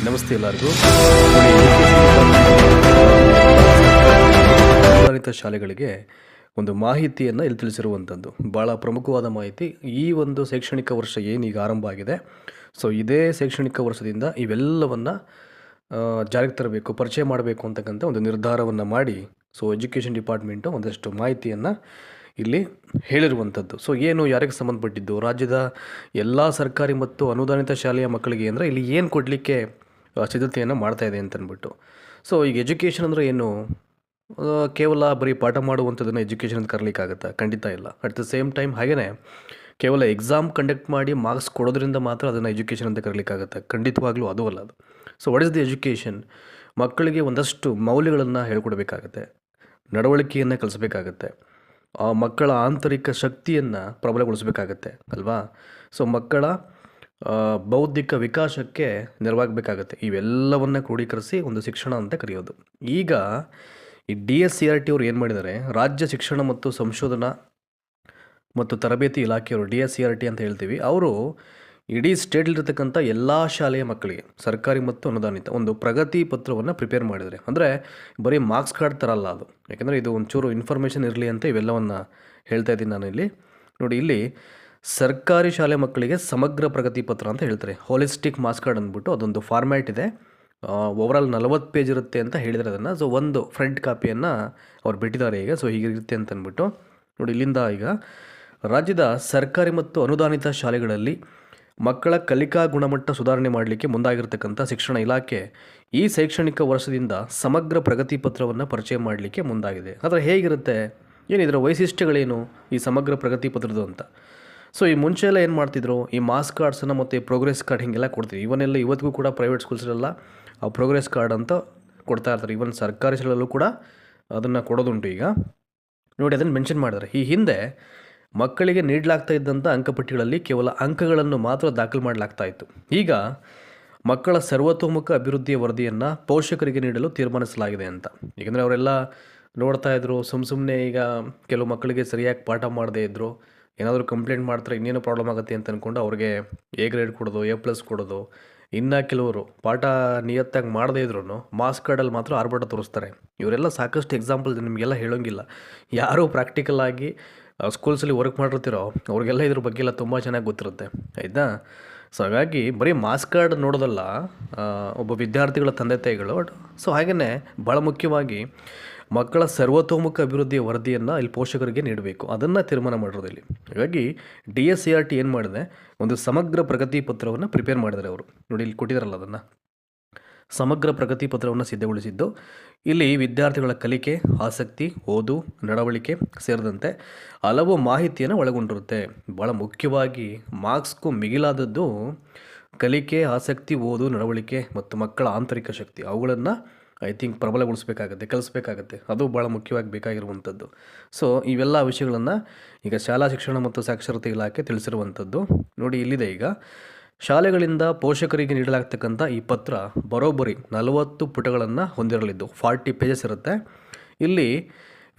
ನಮಸ್ತೆ ಎಲ್ಲರಿಗೂ. ನೋಡಿ, ಅನುದಾನಿತ ಶಾಲೆಗಳಿಗೆ ಒಂದು ಮಾಹಿತಿಯನ್ನು ಇಲ್ಲಿ ತಿಳಿಸಿರುವಂಥದ್ದು ಭಾಳ ಪ್ರಮುಖವಾದ ಮಾಹಿತಿ. ಈ ಒಂದು ಶೈಕ್ಷಣಿಕ ವರ್ಷ ಏನೀಗ ಆರಂಭ ಆಗಿದೆ, ಸೊ ಇದೇ ಶೈಕ್ಷಣಿಕ ವರ್ಷದಿಂದ ಇವೆಲ್ಲವನ್ನು ಜಾರಿಗೆ ತರಬೇಕು, ಪರಿಚಯ ಮಾಡಬೇಕು ಅಂತಕ್ಕಂಥ ಒಂದು ನಿರ್ಧಾರವನ್ನು ಮಾಡಿ ಸೊ ಎಜುಕೇಷನ್ ಡಿಪಾರ್ಟ್ಮೆಂಟು ಒಂದಷ್ಟು ಮಾಹಿತಿಯನ್ನು ಇಲ್ಲಿ ಹೇಳಿರುವಂಥದ್ದು. ಸೊ ಏನು ಯಾರಿಗೆ ಸಂಬಂಧಪಟ್ಟಿದ್ದು, ರಾಜ್ಯದ ಎಲ್ಲ ಸರ್ಕಾರಿ ಮತ್ತು ಅನುದಾನಿತ ಶಾಲೆಯ ಮಕ್ಕಳಿಗೆ ಅಂದರೆ ಇಲ್ಲಿ ಏನು ಕೊಡಲಿಕ್ಕೆ ಸಿದ್ಧತೆಯನ್ನು ಮಾಡ್ತಾಯಿದೆ ಅಂತಂದ್ಬಿಟ್ಟು. ಸೊ ಈಗ ಎಜುಕೇಷನ್ ಅಂದರೆ ಏನು, ಕೇವಲ ಬರೀ ಪಾಠ ಮಾಡುವಂಥದ್ದನ್ನು ಎಜುಕೇಷನ್ ಅಂತ ಕರಲಿಕ್ಕಾಗತ್ತಾ? ಖಂಡಿತ ಇಲ್ಲ. ಅಟ್ ದ ಸೇಮ್ ಟೈಮ್ ಹಾಗೆಯೇ ಕೇವಲ ಎಕ್ಸಾಮ್ ಕಂಡಕ್ಟ್ ಮಾಡಿ ಮಾರ್ಕ್ಸ್ ಕೊಡೋದ್ರಿಂದ ಮಾತ್ರ ಅದನ್ನು ಎಜುಕೇಷನ್ ಅಂತ ಕರಲಿಕ್ಕಾಗತ್ತೆ? ಖಂಡಿತವಾಗ್ಲೂ ಅದು ಅಲ್ಲ ಅದು. So what is the education? ಮಕ್ಕಳಿಗೆ ಒಂದಷ್ಟು ಮೌಲ್ಯಗಳನ್ನು ಹೇಳ್ಕೊಡ್ಬೇಕಾಗತ್ತೆ, ನಡವಳಿಕೆಯನ್ನು ಕಲಿಸ್ಬೇಕಾಗತ್ತೆ, ಆ ಮಕ್ಕಳ ಆಂತರಿಕ ಶಕ್ತಿಯನ್ನು ಪ್ರಬಲಗೊಳಿಸಬೇಕಾಗತ್ತೆ ಅಲ್ವಾ? ಸೊ ಮಕ್ಕಳ ಬೌದ್ಧಿಕ ವಿಕಾಸಕ್ಕೆ ನೆರವಾಗಬೇಕಾಗತ್ತೆ. ಇವೆಲ್ಲವನ್ನು ಕ್ರೋಢೀಕರಿಸಿ ಒಂದು ಶಿಕ್ಷಣ ಅಂತ ಕರೆಯೋದು. ಈಗ ಈ DSCRT ಅವರು ಏನು ಮಾಡಿದ್ದಾರೆ, ರಾಜ್ಯ ಶಿಕ್ಷಣ ಮತ್ತು ಸಂಶೋಧನಾ ಮತ್ತು ತರಬೇತಿ ಇಲಾಖೆಯವರು, DSCRT ಅಂತ ಹೇಳ್ತೀವಿ, ಅವರು ಇಡೀ ಸ್ಟೇಟಲ್ಲಿರ್ತಕ್ಕಂಥ ಎಲ್ಲ ಶಾಲೆಯ ಮಕ್ಕಳಿಗೆ ಸರ್ಕಾರಿ ಮತ್ತು ಅನುದಾನಿತ ಒಂದು ಪ್ರಗತಿ ಪತ್ರವನ್ನು ಪ್ರಿಪೇರ್ ಮಾಡಿದ್ದಾರೆ. ಅಂದರೆ ಬರೀ ಮಾರ್ಕ್ಸ್ ಕಾರ್ಡ್ ಥರ ಅಲ್ಲ ಅದು, ಯಾಕೆಂದರೆ ಇದು ಒಂಚೂರು ಇನ್ಫಾರ್ಮೇಷನ್ ಇರಲಿ ಅಂತ ಇವೆಲ್ಲವನ್ನು ಹೇಳ್ತಾ ಇದ್ದೀನಿ ನಾನು ಇಲ್ಲಿ. ನೋಡಿ, ಇಲ್ಲಿ ಸರ್ಕಾರಿ ಶಾಲೆ ಮಕ್ಕಳಿಗೆ ಸಮಗ್ರ ಪ್ರಗತಿ ಪತ್ರ ಅಂತ ಹೇಳ್ತಾರೆ, ಹೋಲಿಸ್ಟಿಕ್ ಮಾರ್ಕ್ಸ್ ಕಾರ್ಡ್ ಅಂದ್ಬಿಟ್ಟು ಅದೊಂದು ಫಾರ್ಮ್ಯಾಟ್ ಇದೆ. ಓವರಾಲ್ 40 ಪೇಜ್ ಇರುತ್ತೆ ಅಂತ ಹೇಳಿದರೆ ಅದನ್ನು. ಸೊ ಒಂದು ಫ್ರಂಟ್ ಕಾಪಿಯನ್ನು ಅವ್ರು ಬಿಟ್ಟಿದ್ದಾರೆ ಈಗ. ಸೊ ಹೀಗಿರುತ್ತೆ ಅಂತ ಅಂದ್ಬಿಟ್ಟು ನೋಡಿ, ಇಲ್ಲಿಂದ ಈಗ ರಾಜ್ಯದ ಸರ್ಕಾರಿ ಮತ್ತು ಅನುದಾನಿತ ಶಾಲೆಗಳಲ್ಲಿ ಮಕ್ಕಳ ಕಲಿಕಾ ಗುಣಮಟ್ಟ ಸುಧಾರಣೆ ಮಾಡಲಿಕ್ಕೆ ಮುಂದಾಗಿರ್ತಕ್ಕಂಥ ಶಿಕ್ಷಣ ಇಲಾಖೆ ಈ ಶೈಕ್ಷಣಿಕ ವರ್ಷದಿಂದ ಸಮಗ್ರ ಪ್ರಗತಿ ಪತ್ರವನ್ನು ಪರಿಚಯ ಮಾಡಲಿಕ್ಕೆ ಮುಂದಾಗಿದೆ. ಆದರೆ ಹೇಗಿರುತ್ತೆ, ಏನಿದರ ವೈಶಿಷ್ಟ್ಯಗಳೇನು ಈ ಸಮಗ್ರ ಪ್ರಗತಿ ಪತ್ರದ್ದು ಅಂತ? ಸೊ ಈ ಮುಂಚೆ ಎಲ್ಲ ಏನು ಮಾಡ್ತಿದ್ರು, ಈ ಮಾರ್ಕ್ಸ್ ಕಾರ್ಡ್ಸನ್ನು ಮತ್ತು ಪ್ರೋಗ್ರೆಸ್ ಕಾರ್ಡ್ ಹೀಗೆಲ್ಲ ಕೊಡ್ತೀವಿ. ಇವನ್ನೆಲ್ಲ ಇವತ್ತಿಗೂ ಕೂಡ ಪ್ರೈವೇಟ್ ಸ್ಕೂಲ್ಸಲ್ಲೆಲ್ಲ ಆ ಪ್ರೋಗ್ರೆಸ್ ಕಾರ್ಡ್ ಅಂತ ಕೊಡ್ತಾ ಇರ್ತಾರೆ. ಇವನ್ ಸರ್ಕಾರಿ ಶಾಲೆಯಲ್ಲೂ ಕೂಡ ಅದನ್ನು ಕೊಡೋದುಂಟು. ಈಗ ನೋಡಿ, ಅದನ್ನು ಮೆನ್ಷನ್ ಮಾಡಿದ್ದಾರೆ. ಈ ಹಿಂದೆ ಮಕ್ಕಳಿಗೆ ನೀಡಲಾಗ್ತಾ ಇದ್ದಂಥ ಅಂಕಪಟ್ಟಿಗಳಲ್ಲಿ ಕೇವಲ ಅಂಕಗಳನ್ನು ಮಾತ್ರ ದಾಖಲು ಮಾಡಲಾಗ್ತಾ ಇತ್ತು. ಈಗ ಮಕ್ಕಳ ಸರ್ವತೋಮುಖ ಅಭಿವೃದ್ಧಿಯ ವರದಿಯನ್ನು ಪೋಷಕರಿಗೆ ನೀಡಲು ತೀರ್ಮಾನಿಸಲಾಗಿದೆ ಅಂತ. ಏಕೆಂದರೆ ಅವರೆಲ್ಲ ನೋಡ್ತಾ ಇದ್ರು, ಸುಮ್ಮನೆ ಈಗ ಕೆಲವು ಮಕ್ಕಳಿಗೆ ಸರಿಯಾಗಿ ಪಾಠ ಮಾಡದೇ ಇದ್ದರು, ಏನಾದರೂ ಕಂಪ್ಲೇಂಟ್ ಮಾಡ್ತಾರೆ, ಇನ್ನೇನು ಪ್ರಾಬ್ಲಮ್ ಆಗುತ್ತೆ ಅಂತ ಅಂದ್ಕೊಂಡು ಅವ್ರಿಗೆ A ಗ್ರೇಡ್ ಕೊಡೋದು, A+ ಕೊಡೋದು. ಇನ್ನು ಕೆಲವರು ಪಾಠ ನಿಯತ್ತಾಗಿ ಮಾಡದೇ ಇದ್ರೂ ಮಾರ್ಕ್ಸ್ ಕಾರ್ಡಲ್ಲಿ ಮಾತ್ರ ಆರ್ಭಟ ತೋರಿಸ್ತಾರೆ. ಇವರೆಲ್ಲ ಸಾಕಷ್ಟು ಎಕ್ಸಾಂಪಲ್ ನಿಮಗೆಲ್ಲ ಹೇಳೋಂಗಿಲ್ಲ. ಯಾರು ಪ್ರಾಕ್ಟಿಕಲ್ ಆಗಿ ಸ್ಕೂಲ್ಸಲ್ಲಿ ವರ್ಕ್ ಮಾಡಿರ್ತೀರೋ ಅವ್ರಿಗೆಲ್ಲ ಇದ್ರ ಬಗ್ಗೆ ಎಲ್ಲ ತುಂಬ ಚೆನ್ನಾಗಿ ಗೊತ್ತಿರುತ್ತೆ, ಆಯಿತಾ? ಸೊ ಹಾಗಾಗಿ ಬರೀ ಮಾರ್ಕ್ಸ್ ಕಾರ್ಡ್ ನೋಡೋದಲ್ಲ ಒಬ್ಬ ವಿದ್ಯಾರ್ಥಿಗಳ ತಂದೆ ತಾಯಿಗಳು. ಸೊ ಹಾಗೆಯೇ ಭಾಳ ಮುಖ್ಯವಾಗಿ ಮಕ್ಕಳ ಸರ್ವತೋಮುಖ ಅಭಿವೃದ್ಧಿಯ ವರದಿಯನ್ನು ಇಲ್ಲಿ ಪೋಷಕರಿಗೆ ನೀಡಬೇಕು, ಅದನ್ನು ತೀರ್ಮಾನ ಮಾಡಿರೋದು ಇಲ್ಲಿ. ಹಾಗಾಗಿ DSCRT ಏನು ಮಾಡಿದೆ, ಒಂದು ಸಮಗ್ರ ಪ್ರಗತಿ ಪತ್ರವನ್ನು ಪ್ರಿಪೇರ್ ಮಾಡಿದ್ದಾರೆ ಅವರು. ನೋಡಿ, ಇಲ್ಲಿ ಕೊಟ್ಟಿದ್ದಾರಲ್ಲ, ಅದನ್ನು ಸಮಗ್ರ ಪ್ರಗತಿ ಪತ್ರವನ್ನು ಸಿದ್ಧಗೊಳಿಸಿದ್ದು ಇಲ್ಲಿ ವಿದ್ಯಾರ್ಥಿಗಳ ಕಲಿಕೆ, ಆಸಕ್ತಿ, ಓದು, ನಡವಳಿಕೆ ಸೇರಿದಂತೆ ಹಲವು ಮಾಹಿತಿಯನ್ನು ಒಳಗೊಂಡಿರುತ್ತೆ. ಭಾಳ ಮುಖ್ಯವಾಗಿ ಮಾರ್ಕ್ಸ್ಗೂ ಮಿಗಿಲಾದದ್ದು ಕಲಿಕೆ, ಆಸಕ್ತಿ, ಓದು, ನಡವಳಿಕೆ ಮತ್ತು ಮಕ್ಕಳ ಆಂತರಿಕ ಶಕ್ತಿ, ಅವುಗಳನ್ನು ಐ ಥಿಂಕ್ ಪ್ರಬಲಗೊಳಿಸಬೇಕಾಗತ್ತೆ, ಕಲಿಸ್ಬೇಕಾಗತ್ತೆ. ಅದು ಭಾಳ ಮುಖ್ಯವಾಗಿ ಬೇಕಾಗಿರುವಂಥದ್ದು. ಸೊ ಇವೆಲ್ಲ ವಿಷಯಗಳನ್ನು ಈಗ ಶಾಲಾ ಶಿಕ್ಷಣ ಮತ್ತು ಸಾಕ್ಷರತೆ ಇಲಾಖೆ ತಿಳಿಸಿರುವಂಥದ್ದು. ನೋಡಿ, ಇಲ್ಲಿದೆ ಈಗ ಶಾಲೆಗಳಿಂದ ಪೋಷಕರಿಗೆ ನೀಡಲಾಗ್ತಕ್ಕಂಥ ಈ ಪತ್ರ ಬರೋಬ್ಬರಿ 40 ಪುಟಗಳನ್ನು ಹೊಂದಿರಲಿದ್ದು 40 ಪೇಜಸ್ ಇರುತ್ತೆ. ಇಲ್ಲಿ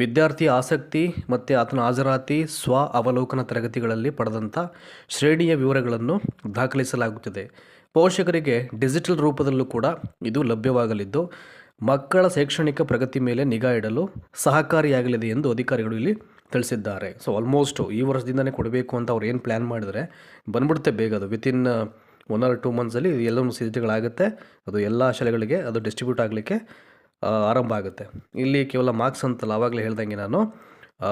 ವಿದ್ಯಾರ್ಥಿ ಆಸಕ್ತಿ ಮತ್ತು ಆತನ ಹಾಜರಾತಿ, ಸ್ವ ಅವಲೋಕನ ತರಗತಿಗಳಲ್ಲಿ ಪಡೆದಂಥ ಶ್ರೇಣಿಯ ವಿವರಗಳನ್ನು ದಾಖಲಿಸಲಾಗುತ್ತದೆ. ಪೋಷಕರಿಗೆ ಡಿಜಿಟಲ್ ರೂಪದಲ್ಲೂ ಕೂಡ ಇದು ಲಭ್ಯವಾಗಲಿದ್ದು ಮಕ್ಕಳ ಶೈಕ್ಷಣಿಕ ಪ್ರಗತಿ ಮೇಲೆ ನಿಗಾ ಇಡಲು ಸಹಕಾರಿಯಾಗಲಿದೆ ಎಂದು ಅಧಿಕಾರಿಗಳು ಇಲ್ಲಿ ತಿಳಿಸಿದ್ದಾರೆ. ಸೊ ಆಲ್ಮೋಸ್ಟ್ ಈ ವರ್ಷದಿಂದನೇ ಕೊಡಬೇಕು ಅಂತ ಅವ್ರು ಏನು ಪ್ಲ್ಯಾನ್ ಮಾಡಿದರೆ ಬಂದ್ಬಿಡುತ್ತೆ ಬೇಗ. ಅದು ವಿತಿನ್ 1 or 2 ಮಂತ್ಸಲ್ಲಿ ಎಲ್ಲವೂ ಸಿದ್ಧತೆಗಳಾಗುತ್ತೆ. ಅದು ಎಲ್ಲ ಶಾಲೆಗಳಿಗೆ ಅದು ಡಿಸ್ಟ್ರಿಬ್ಯೂಟ್ ಆಗಲಿಕ್ಕೆ ಆರಂಭ ಆಗುತ್ತೆ. ಇಲ್ಲಿ ಕೇವಲ ಮಾರ್ಕ್ಸ್ ಅಂತಲ್ಲ, ಆವಾಗಲೇ ಹೇಳ್ದಂಗೆ ನಾನು,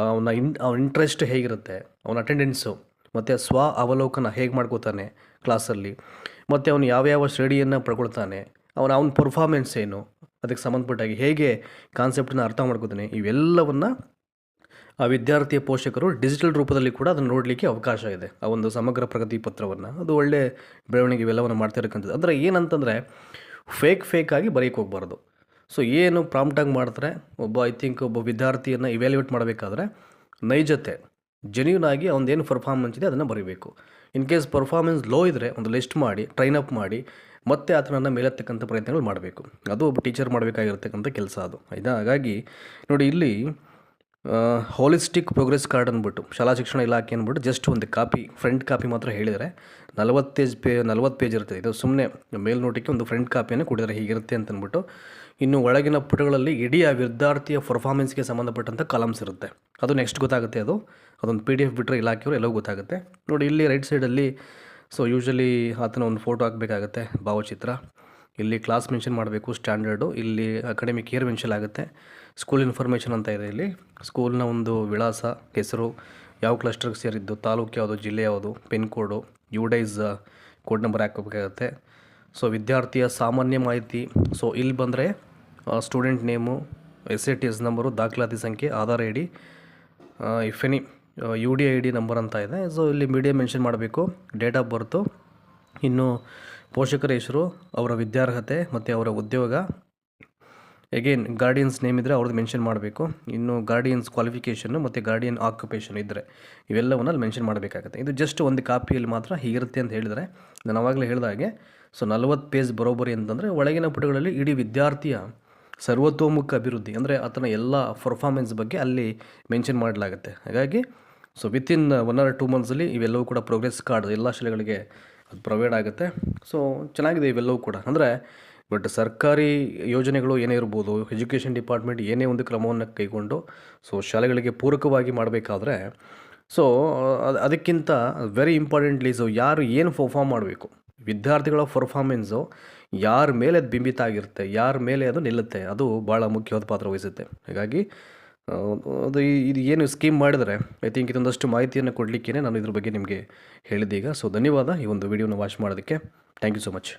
ಅವನ ಇಂಟ್ರೆಸ್ಟ್ ಹೇಗಿರುತ್ತೆ, ಅವನ ಅಟೆಂಡೆನ್ಸು ಮತ್ತು ಸ್ವ ಅವಲೋಕನ ಹೇಗೆ ಮಾಡ್ಕೋತಾನೆ ಕ್ಲಾಸಲ್ಲಿ, ಮತ್ತು ಅವನು ಯಾವ್ಯಾವ ಶ್ರೇಣಿಯನ್ನು ಪಡ್ಕೊಳ್ತಾನೆ, ಅವನ ಪರ್ಫಾರ್ಮೆನ್ಸ್ ಏನು, ಅದಕ್ಕೆ ಸಂಬಂಧಪಟ್ಟಾಗಿ ಹೇಗೆ ಕಾನ್ಸೆಪ್ಟನ್ನ ಅರ್ಥ ಮಾಡ್ಕೋತಾನೆ, ಇವೆಲ್ಲವನ್ನು ಆ ವಿದ್ಯಾರ್ಥಿಯ ಪೋಷಕರು ಡಿಜಿಟಲ್ ರೂಪದಲ್ಲಿ ಕೂಡ ಅದನ್ನು ನೋಡಲಿಕ್ಕೆ ಅವಕಾಶ ಇದೆ. ಆ ಒಂದು ಸಮಗ್ರ ಪ್ರಗತಿ ಪತ್ರವನ್ನು, ಅದು ಒಳ್ಳೆ ಬೆಳವಣಿಗೆ ಇವೆಲ್ಲವನ್ನು ಮಾಡ್ತಾ ಇರಕ್ಕಂಥದ್ದು. ಅಂದರೆ ಏನಂತಂದರೆ ಫೇಕ್ ಆಗಿ ಬರೆಯೋಕ್ಕೆ ಹೋಗ್ಬಾರ್ದು. ಸೊ ಏನು ಪ್ರಾಂಪ್ಟಾಗಿ ಮಾಡ್ತಾರೆ, ಒಬ್ಬ ವಿದ್ಯಾರ್ಥಿಯನ್ನು ಇವ್ಯಾಲ್ಯೂಯೇಟ್ ಮಾಡಬೇಕಾದ್ರೆ ನೈಜತೆ, ಜೆನ್ಯೂನ್ ಆಗಿ ಅವನದೇನು ಪರ್ಫಾರ್ಮೆನ್ಸ್ ಇದೆ ಅದನ್ನು ಬರೀಬೇಕು. ಇನ್ ಕೇಸ್ ಪರ್ಫಾರ್ಮೆನ್ಸ್ ಲೋ ಇದ್ದರೆ ಒಂದು ಲಿಸ್ಟ್ ಮಾಡಿ, ಟ್ರೈನ್ ಅಪ್ ಮಾಡಿ, ಮತ್ತೆ ಆತನನ್ನು ಮೇಲೆತ್ತಕ್ಕಂಥ ಪ್ರಯತ್ನಗಳು ಮಾಡಬೇಕು. ಅದು ಒಬ್ಬ ಟೀಚರ್ ಮಾಡಬೇಕಾಗಿರ್ತಕ್ಕಂಥ ಕೆಲಸ ಅದು, ಆಯಿತಾ? ಹಾಗಾಗಿ ನೋಡಿ, ಇಲ್ಲಿ ಹೋಲಿಸ್ಟಿಕ್ ಪ್ರೋಗ್ರೆಸ್ ಕಾರ್ಡ್ ಅಂದ್ಬಿಟ್ಟು ಶಾಲಾ ಶಿಕ್ಷಣ ಇಲಾಖೆ ಅಂದ್ಬಿಟ್ಟು ಜಸ್ಟ್ ಒಂದು ಕಾಪಿ ಫ್ರಂಟ್ ಕಾಪಿ ಮಾತ್ರ ಹೇಳಿದರೆ 40 ಪೇಜ್ ಇರ್ತದೆ. ಇದು ಸುಮ್ಮನೆ ಮೇಲ್ನೋಟಕ್ಕೆ ಒಂದು ಫ್ರಂಟ್ ಕಾಪಿಯನ್ನು ಕೊಟ್ಟಿದ್ದಾರೆ ಹೀಗಿರುತ್ತೆ ಅಂತ ಅಂದ್ಬಿಟ್ಟು. ಇನ್ನು ಒಳಗಿನ ಪುಟಗಳಲ್ಲಿ ಇಡೀ ಆ ವಿದ್ಯಾರ್ಥಿಯ ಪರ್ಫಾರ್ಮೆನ್ಸ್ಗೆ ಸಂಬಂಧಪಟ್ಟಂಥ ಕಾಲಮ್ಸ್ ಇರುತ್ತೆ. ಅದು ನೆಕ್ಸ್ಟ್ ಗೊತ್ತಾಗುತ್ತೆ. ಅದೊಂದು PDF ಬಿಟ್ಟರೆ ಇಲಾಖೆಯವರು ಎಲ್ಲವೂ ಗೊತ್ತಾಗುತ್ತೆ. ನೋಡಿ ಇಲ್ಲಿ ರೈಟ್ ಸೈಡಲ್ಲಿ ಯೂಶ್ವಲಿ ಆತನ ಒಂದು ಫೋಟೋ ಹಾಕಬೇಕಾಗತ್ತೆ, ಭಾವಚಿತ್ರ. ಇಲ್ಲಿ ಕ್ಲಾಸ್ ಮೆನ್ಷನ್ ಮಾಡಬೇಕು, ಸ್ಟ್ಯಾಂಡರ್ಡು. ಇಲ್ಲಿ ಅಕಾಡೆಮಿಕ್ ಇಯರ್ ಮೆನ್ಷನ್ ಆಗುತ್ತೆ. ಸ್ಕೂಲ್ ಇನ್ಫಾರ್ಮೇಷನ್ ಅಂತ ಇದೆ. ಇಲ್ಲಿ ಸ್ಕೂಲ್ನ ಒಂದು ವಿಳಾಸ, ಹೆಸರು, ಯಾವ ಕ್ಲಸ್ಟರ್ಗೆ ಸೇರಿದ್ದು, ತಾಲೂಕು ಯಾವುದು, ಜಿಲ್ಲೆ ಯಾವುದು, pin code, UDIS code number ಹಾಕಬೇಕಾಗತ್ತೆ. ವಿದ್ಯಾರ್ಥಿಯ ಸಾಮಾನ್ಯ ಮಾಹಿತಿ. ಇಲ್ಲಿ ಬಂದರೆ ಸ್ಟೂಡೆಂಟ್ ನೇಮು, SATS ನಂಬರು, ದಾಖಲಾತಿ ಸಂಖ್ಯೆ, Aadhaar ID, if any UDID number ಅಂತ ಇದೆ. ಇಲ್ಲಿ ಮೀಡಿಯಮ್ ಮೆನ್ಷನ್ ಮಾಡಬೇಕು, ಡೇಟ್ ಆಫ್ ಬರ್ತು, ಇನ್ನು ಪೋಷಕರ ಹೆಸರು, ಅವರ ವಿದ್ಯಾರ್ಹತೆ ಮತ್ತು ಅವರ ಉದ್ಯೋಗ. ಎಗೇನ್ ಗಾರ್ಡಿಯನ್ಸ್ ನೇಮ್ ಇದ್ದರೆ ಅವ್ರದ್ದು ಮೆನ್ಷನ್ ಮಾಡಬೇಕು. ಇನ್ನು ಗಾರ್ಡಿಯನ್ಸ್ ಕ್ವಾಲಿಫಿಕೇಷನ್ನು ಮತ್ತು ಗಾರ್ಡಿಯನ್ ಆಕ್ಯುಪೇಷನ್ ಇದ್ದರೆ ಇವೆಲ್ಲವನ್ನ ಅಲ್ಲಿ ಮೆನ್ಷನ್ ಮಾಡಬೇಕಾಗುತ್ತೆ. ಇದು ಜಸ್ಟ್ ಒಂದು ಕಾಪಿಯಲ್ಲಿ ಮಾತ್ರ ಹೀಗಿರುತ್ತೆ ಅಂತ ಹೇಳಿದರೆ, ನಾನು ಆವಾಗಲೇ ಹೇಳಿದ ಹಾಗೆ 40 ಪೇಜ್ ಬರೋಬ್ಬರಿ ಅಂತಂದರೆ ಒಳಗಿನ ಪುಟಗಳಲ್ಲಿ ಇಡೀ ವಿದ್ಯಾರ್ಥಿಯ ಸರ್ವತೋಮುಖ ಅಭಿವೃದ್ಧಿ ಅಂದರೆ ಆತನ ಎಲ್ಲ ಪರ್ಫಾರ್ಮೆನ್ಸ್ ಬಗ್ಗೆ ಅಲ್ಲಿ ಮೆನ್ಷನ್ ಮಾಡಲಾಗುತ್ತೆ. ಹಾಗಾಗಿ ವಿತಿನ್ 1 or 2 ಮಂತ್ಸಲ್ಲಿ ಇವೆಲ್ಲವೂ ಕೂಡ ಪ್ರೋಗ್ರೆಸ್ ಕಾರ್ಡ್ ಎಲ್ಲ ಶಾಲೆಗಳಿಗೆ ಅದು ಪ್ರೊವೈಡ್ ಆಗುತ್ತೆ. ಚೆನ್ನಾಗಿದೆ ಇವೆಲ್ಲವೂ ಕೂಡ. ಅಂದರೆ ಬಟ್ ಸರ್ಕಾರಿ ಯೋಜನೆಗಳು ಏನೇ ಇರ್ಬೋದು, ಎಜುಕೇಷನ್ ಡಿಪಾರ್ಟ್ಮೆಂಟ್ ಏನೇ ಒಂದು ಕ್ರಮವನ್ನು ಕೈಗೊಂಡು ಶಾಲೆಗಳಿಗೆ ಪೂರಕವಾಗಿ ಮಾಡಬೇಕಾದ್ರೆ ಅದಕ್ಕಿಂತ ವೆರಿ ಇಂಪಾರ್ಟೆಂಟ್ಲಿ ಯಾರು ಏನು ಪರ್ಫಾರ್ಮ್ ಮಾಡಬೇಕು, ವಿದ್ಯಾರ್ಥಿಗಳ ಪರ್ಫಾರ್ಮೆನ್ಸು ಯಾರ ಮೇಲೆ ಅದು ಬಿಂಬಿತ ಆಗಿರುತ್ತೆ, ಯಾರ ಮೇಲೆ ಅದು ನಿಲ್ಲುತ್ತೆ, ಅದು ಭಾಳ ಮುಖ್ಯವಾದ ಪಾತ್ರ ವಹಿಸುತ್ತೆ. ಹಾಗಾಗಿ ಇದು ಏನು ಸ್ಕೀಮ್ ಮಾಡಿದರೆ ಐ ಥಿಂಕ್ ಇದೊಂದಷ್ಟು ಮಾಹಿತಿಯನ್ನು ಕೊಡಲಿಕ್ಕೆ ನಾನು ಇದ್ರ ಬಗ್ಗೆ ನಿಮಗೆ ಹೇಳಿದ್ದೀಗ. ಧನ್ಯವಾದ ಈ ಒಂದು ವಿಡಿಯೋನ ವಾಚ್ ಮಾಡೋದಕ್ಕೆ. Thank you so much.